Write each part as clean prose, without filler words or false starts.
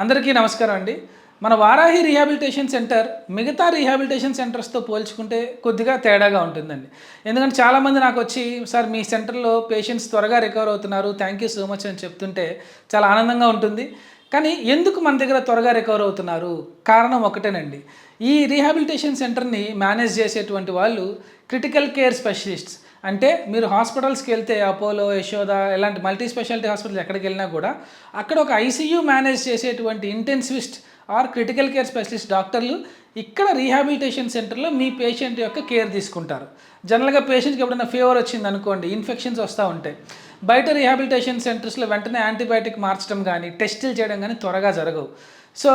అందరికీ నమస్కారం అండి. మన వారాహి రీహాబిలిటేషన్ సెంటర్ మిగతా రీహాబిలిటేషన్ సెంటర్స్‌తో పోల్చుకుంటే కొద్దిగా తేడాగా ఉంటుందండి. ఎందుకంటే చాలామంది నాకొచ్చి, "సార్ మీ సెంటర్‌లో పేషెంట్స్ త్వరగా రికవర్ అవుతున్నారు. థ్యాంక్ యూ సో మచ్" అని చెప్తుంటే చాలా ఆనందంగా ఉంటుంది. కానీ ఎందుకు మన దగ్గర త్వరగా రికవర్ అవుతున్నారు? కారణం ఒకటేనండి. ఈ రీహాబిలిటేషన్ సెంటర్‌ని మేనేజ్ చేసేటువంటి వాళ్ళు క్రిటికల్ కేర్ స్పెషలిస్ట్స్. అంటే మీరు హాస్పిటల్స్‌కెళ్తే అపోలో, యశోద ఇలాంటి మల్టీ స్పెషాలిటీ హాస్పిటల్స్ ఎక్కడికెళ్ళినా కూడా అక్కడ ఒక ఐసీయూ మేనేజ్ చేసేటువంటి intensivist or critical care specialist డాక్టర్లు ఇక్కడ రీహాబిలిటేషన్ సెంటర్లో మీ పేషెంట్ యొక్క కేర్ తీసుకుంటారు. జనరల్‌గా పేషెంట్‌కి ఎప్పుడైనా ఫీవర్ వచ్చిందనుకోండి, ఇన్ఫెక్షన్స్ వస్తూ ఉంటాయి. బయట రీహాబిలిటేషన్ సెంటర్స్‌లో వెంటనే యాంటీబయాటిక్ మార్చడం కానీ, టెస్టులు చేయడం కానీ త్వరగా జరగవు. సో,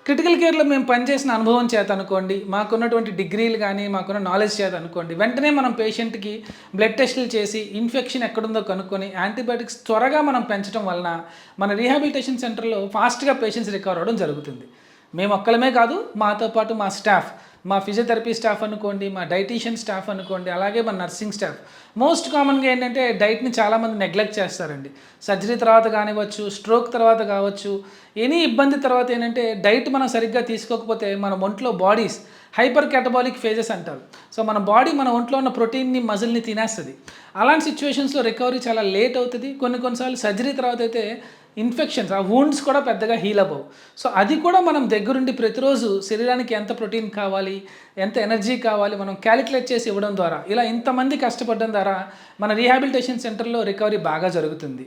క్రిటికల్ కేర్‌లో మేము పనిచేసిన అనుభవం చేత అనుకోండి, మాకున్నటువంటి డిగ్రీలు కానీ, మాకున్న నాలెడ్జ్ చేత అనుకోండి, వెంటనే మనం పేషెంట్‌కి బ్లడ్ టెస్టులు చేసి, ఇన్ఫెక్షన్ ఎక్కడుందో కనుక్కొని, యాంటీబయాటిక్స్ త్వరగా మనం పెంచడం వలన, మన రీహాబిలిటేషన్ సెంటర్‌లో ఫాస్ట్‌గా పేషెంట్స్ రికవర్ అవ్వడం జరుగుతుంది. మేము ఒక్కళ్ళమే కాదు, మాతో పాటు మా స్టాఫ్, మా ఫిజియోథెరపీ స్టాఫ్ అనుకోండి, మా డైటీషియన్ స్టాఫ్ అనుకోండి, అలాగే మా నర్సింగ్ స్టాఫ్. మోస్ట్ కామన్‌గా ఏంటంటే డైట్‌ని చాలామంది నెగ్లెక్ట్ చేస్తారండి. సర్జరీ తర్వాత కానివ్వచ్చు, స్ట్రోక్ తర్వాత కావచ్చు, ఎనీ ఇబ్బంది తర్వాత ఏంటంటే డైట్ మనం సరిగ్గా తీసుకోకపోతే మన ఒంట్లో బాడీస్ హైపర్ కేటబాలిక్ ఫేజెస్ అంటారు. సో మన బాడీ మన ఒంట్లో ఉన్న ప్రోటీన్ని, మజిల్‌ని తినేస్తది. అలాంటి సిచ్యువేషన్స్‌లో రికవరీ చాలా లేట్ అవుతది. కొన్నిసార్లు సర్జరీ తర్వాత అయితే ఇన్ఫెక్షన్స్, ఆ వూండ్స్ కూడా పెద్దగా హీల్ అవ్వవు. సో అది కూడా మనం దగ్గరుండి ప్రతిరోజు శరీరానికి ఎంత ప్రోటీన్ కావాలి, ఎంత ఎనర్జీ కావాలి, మనం క్యాలిక్యులేట్ చేసి ఇవ్వడం ద్వారా, ఇలా ఇంతమంది కష్టపడడం ద్వారా మన రీహాబిలిటేషన్ సెంటర్‌లో రికవరీ బాగా జరుగుతుంది.